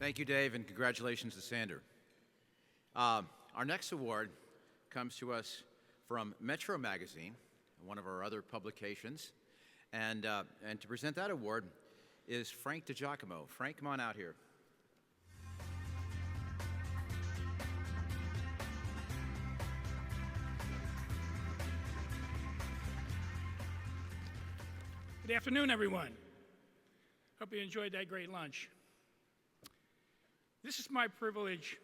Thank you, Dave, and congratulations to Sander. Our next award comes to us from Metro Magazine, one of our other publications. And to present that award is Frank DiGiacomo. Frank, come on out here. Good afternoon, everyone. Hope you enjoyed that great lunch. This is my privilege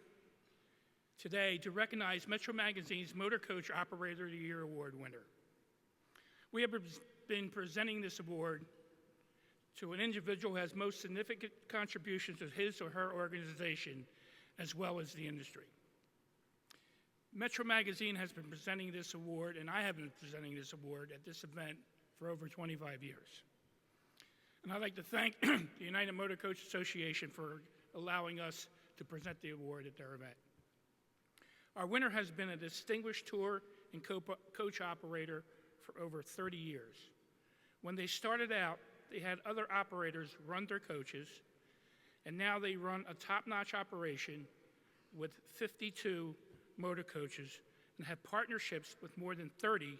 today to recognize Metro Magazine's Motor Coach Operator of the Year Award winner. We have been presenting this award to an individual who has most significant contributions to his or her organization, as well as the industry. Metro Magazine has been presenting this award, and I have been presenting this award at this event for over 25 years. And I'd like to thank the United Motor Coach Association for allowing us to present the award at their event. Our winner has been a distinguished tour and coach operator for over 30 years. When they started out, they had other operators run their coaches, and now they run a top-notch operation with 52 motor coaches and have partnerships with more than 30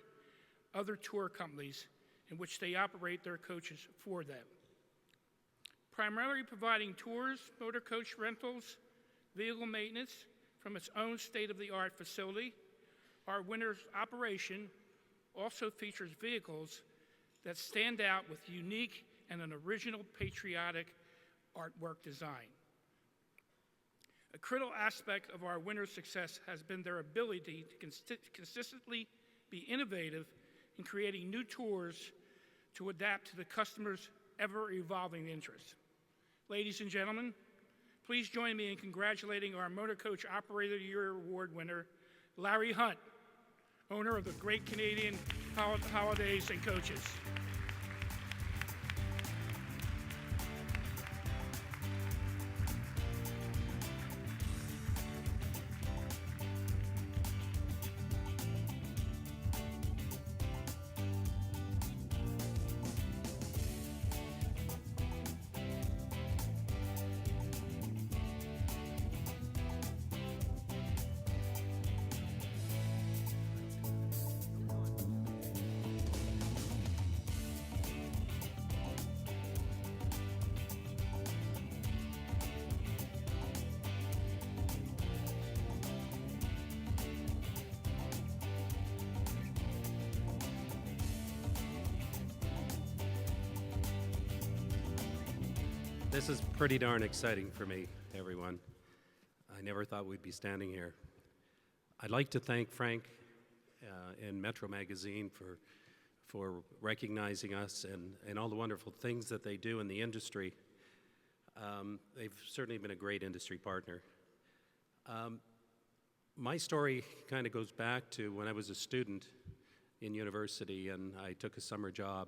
other tour companies in which they operate their coaches for them. Primarily providing tours, motor coach rentals, vehicle maintenance from its own state-of-the-art facility, our winner's operation also features vehicles that stand out with unique and an original patriotic artwork design. A critical aspect of our winner's success has been their ability to consistently be innovative in creating new tours to adapt to the customer's ever-evolving interests. Ladies and gentlemen, please join me in congratulating our Motor Coach Operator of the Year Award winner, Larry Hundt, owner of the Great Canadian Holidays and Coaches. This is pretty darn exciting for me, everyone. I never thought we'd be standing here. I'd like to thank Frank and Metro Magazine for recognizing us and all the wonderful things that they do in the industry. They've certainly been a great industry partner. My story kind of goes back to when I was a student in university and I took a summer job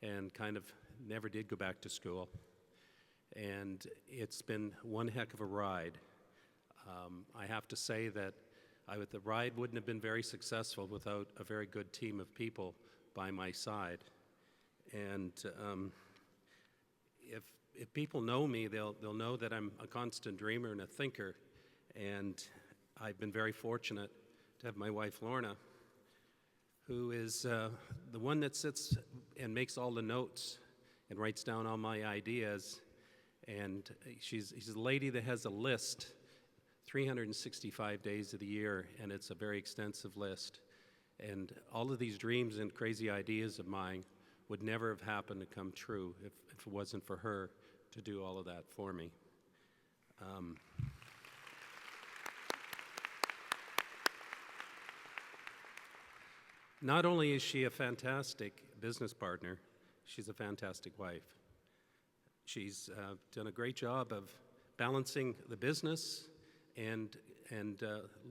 and kind of never did go back to school. And it's been one heck of a ride. I have to say that the ride wouldn't have been very successful without a very good team of people by my side. And if people know me, they'll know that I'm a constant dreamer and a thinker. And I've been very fortunate to have my wife, Lorna, who is the one that sits and makes all the notes and writes down all my ideas. And she's a lady that has a list 365 days of the year, and it's a very extensive list. And all of these dreams and crazy ideas of mine would never have happened to come true if it wasn't for her to do all of that for me. Not only is she a fantastic business partner, she's a fantastic wife. She's done a great job of balancing the business and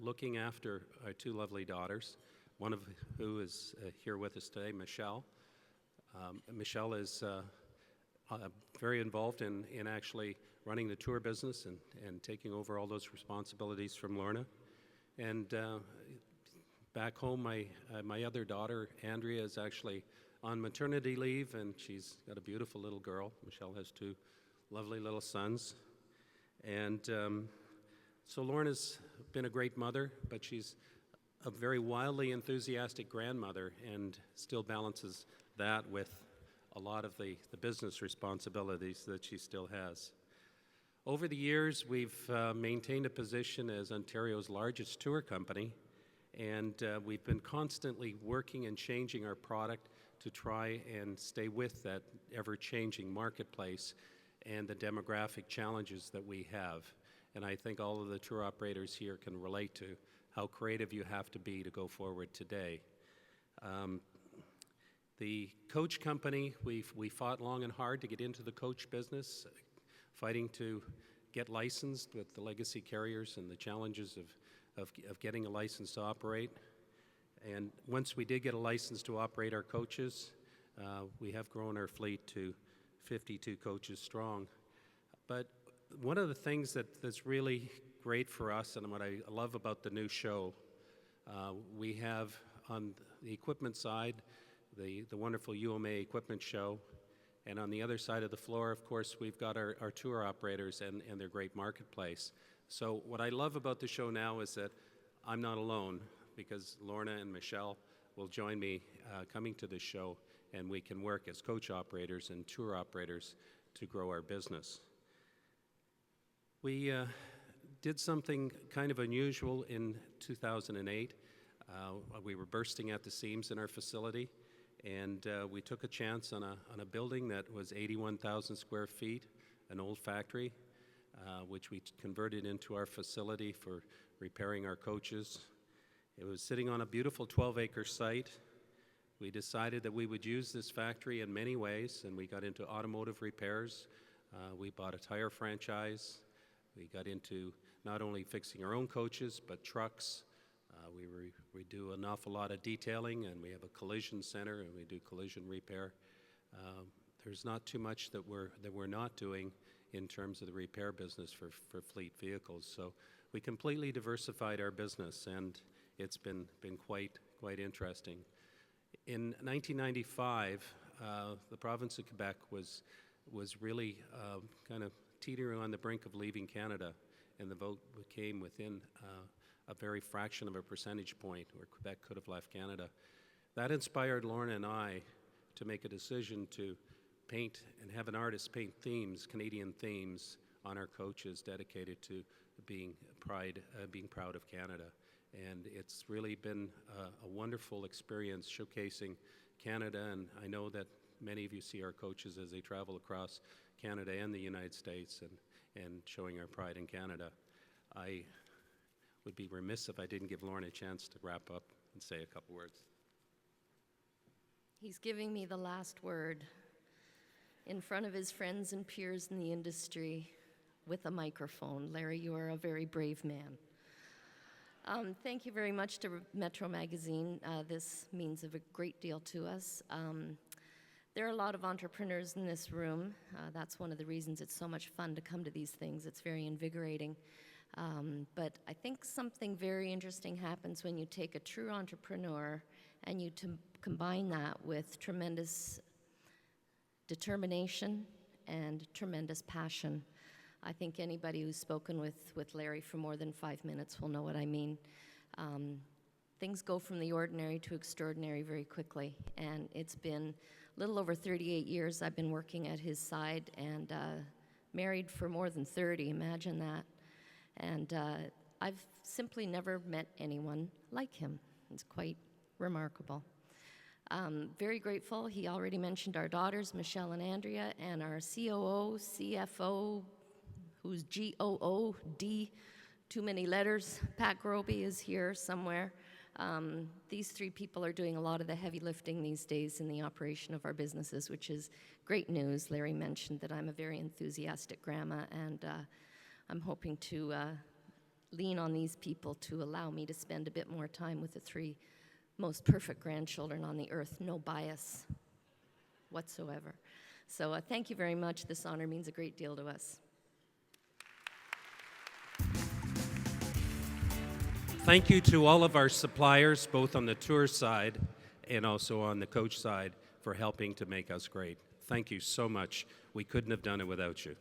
looking after our two lovely daughters, one of who is here with us today, Michelle. Michelle is very involved in actually running the tour business and taking over all those responsibilities from Lorna. And back home, my other daughter, Andrea, is actually on maternity leave, and she's got a beautiful little girl. Michelle has two lovely little sons. And so Lorna's been a great mother, but she's a very wildly enthusiastic grandmother and still balances that with a lot of the business responsibilities that she still has. Over the years, we've maintained a position as Ontario's largest tour company, and we've been constantly working and changing our product to try and stay with that ever-changing marketplace and the demographic challenges that we have. And I think all of the tour operators here can relate to how creative you have to be to go forward today. The coach company, we fought long and hard to get into the coach business, fighting to get licensed with the legacy carriers and the challenges of getting a license to operate. And once we did get a license to operate our coaches, we have grown our fleet to 52 coaches strong. But one of the things that's really great for us, and what I love about the new show, we have on the equipment side the wonderful UMA equipment show, and on the other side of the floor, of course, we've got our tour operators and their great marketplace. So what I love about the show now is that I'm not alone, because Lorna and Michelle will join me coming to this show, and we can work as coach operators and tour operators to grow our business. We did something kind of unusual in 2008. We were bursting at the seams in our facility, and we took a chance on a building that was 81,000 square feet, an old factory, which we converted into our facility for repairing our coaches. It was sitting on a beautiful 12-acre site. We decided that we would use this factory in many ways, and we got into automotive repairs. We bought a tire franchise. We got into not only fixing our own coaches, but trucks. We do an awful lot of detailing, and we have a collision center, and we do collision repair. There's not too much that we're not doing in terms of the repair business for fleet vehicles. So we completely diversified our business, and it's been quite interesting. In 1995, the province of Quebec was really kind of teetering on the brink of leaving Canada, and the vote came within a very fraction of a percentage point where Quebec could have left Canada. That inspired Lorna and I to make a decision to paint and have an artist paint themes, Canadian themes, on our coaches dedicated to being proud of Canada. And it's really been a wonderful experience showcasing Canada, and I know that many of you see our coaches as they travel across Canada and the United States and showing our pride in Canada. I would be remiss if I didn't give Lorna a chance to wrap up and say a couple words. He's giving me the last word in front of his friends and peers in the industry with a microphone. Larry, you are a very brave man. Thank you very much to Metro Magazine. This means a great deal to us. There are a lot of entrepreneurs in this room. That's one of the reasons it's so much fun to come to these things. It's very invigorating. But I think something very interesting happens when you take a true entrepreneur and you combine that with tremendous determination and tremendous passion. I think anybody who's spoken with Larry for more than 5 minutes will know what I mean. Things go from the ordinary to extraordinary very quickly, and it's been a little over 38 years I've been working at his side, and married for more than 30, imagine that. And I've simply never met anyone like him. It's quite remarkable. Very grateful. He already mentioned our daughters, Michelle and Andrea, and our COO, CFO, who's GOOD, too many letters. Pat Groby is here somewhere. These three people are doing a lot of the heavy lifting these days in the operation of our businesses, which is great news. Larry mentioned that I'm a very enthusiastic grandma, and I'm hoping to lean on these people to allow me to spend a bit more time with the three most perfect grandchildren on the earth, no bias whatsoever. So thank you very much. This honor means a great deal to us. Thank you to all of our suppliers, both on the tour side and also on the coach side, for helping to make us great. Thank you so much. We couldn't have done it without you.